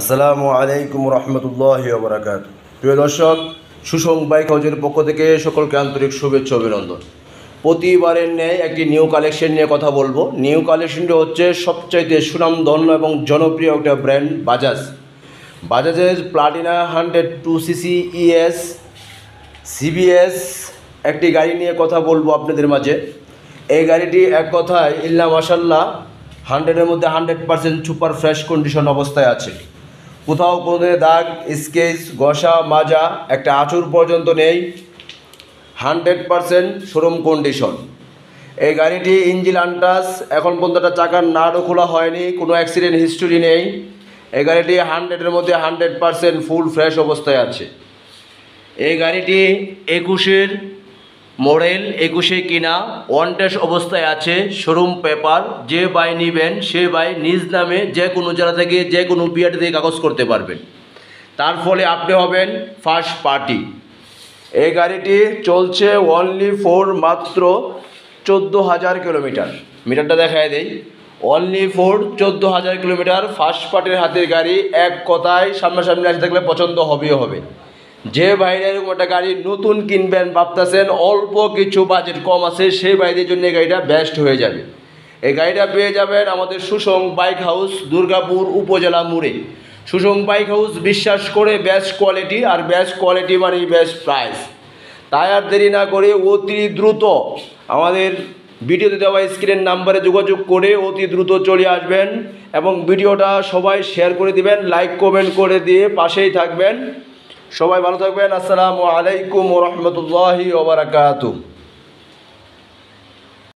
আসসালামু আলাইকুম রহমতুল্লাহি ওয়া বারাকাতুহু। প্রিয় দর্শক, সুসং বাইক হাউজের পক্ষ থেকে সকলকে আন্তরিক শুভেচ্ছা অভিনন্দন। প্রতিবারের ন্যায় একটি নিউ কালেকশন নিয়ে কথা বলবো। নিউ কালেকশনটি হচ্ছে সবচাইতে সুনামধন্য এবং জনপ্রিয় একটা ব্র্যান্ড বাজাজের প্লাটিনা 102cc ইএস সিবিএস একটি গাড়ি নিয়ে কথা বলবো আপনাদের মাঝে। এই গাড়িটি এক কথায় ইল্লা মাশাল্লাহ 100-এর মধ্যে 100% সুপার ফ্রেশ কন্ডিশন অবস্থায় আছে। কোথাও কোনো দাগ, স্কেচ, ঘষা মাজা একটা আঁচড় পর্যন্ত নেই। 100% শোরুম কন্ডিশন। এই গাড়িটি ইঞ্জিন আনটাচ, এখন পর্যন্ত চাকার নাটও খোলা হয়নি, কোনো অ্যাক্সিডেন্ট হিস্টোরি নেই। এই গাড়িটি 100-এর মধ্যে 100% ফুল ফ্রেশ অবস্থায় আছে। এই গাড়িটি 21-এর মডেল, 21-এ কিনা, ওয়ান টেস্ট অবস্থায় আছে। শোরুম পেপার, যে বাই নেবেন সে বাই নিজ নামে যে কোনো জেলা থেকে যে কোনো পিআরটি থেকে কাগজ করতে পারবেন। তার ফলে আপনি হবেন ফার্স্ট পার্টি। এই গাড়িটি চলছে অনলি ফর মাত্র 14,000 কিলোমিটার। মিটারটা দেখায় দেই, অনলি ফর 14,000 কিলোমিটার। ফার্স্ট পার্টির হাতের গাড়ি, এক কথায় সামনাসামনি আসে থাকলে পছন্দ হবেই হবে। যে বাইরে এরকম একটা গাড়ি নতুন কিনবেন ভাবতেছেন, অল্প কিছু বাজেট কম আছে, সেই বাইরের জন্য এই গাড়িটা বেস্ট হয়ে যাবে। এই গাড়িটা পেয়ে যাবেন আমাদের সুসং বাইক হাউস, দুর্গাপুর উপজেলা মোড়ে। সুসং বাইক হাউস, বিশ্বাস করে বেস্ট কোয়ালিটি, আর বেস্ট কোয়ালিটি মানে বেস্ট প্রাইস। তাই আর দেরি না করে অতি দ্রুত আমাদের ভিডিওতে দেওয়া স্ক্রিনের নাম্বারে যোগাযোগ করে অতি দ্রুত চলে আসবেন এবং ভিডিওটা সবাই শেয়ার করে দিবেন, লাইক কমেন্ট করে দিয়ে পাশেই থাকবেন। সবাই ভালো থাকবেন। আসসালামু আলাইকুম ওয়া রাহমাতুল্লাহি ওয়া বারাকাতুহু।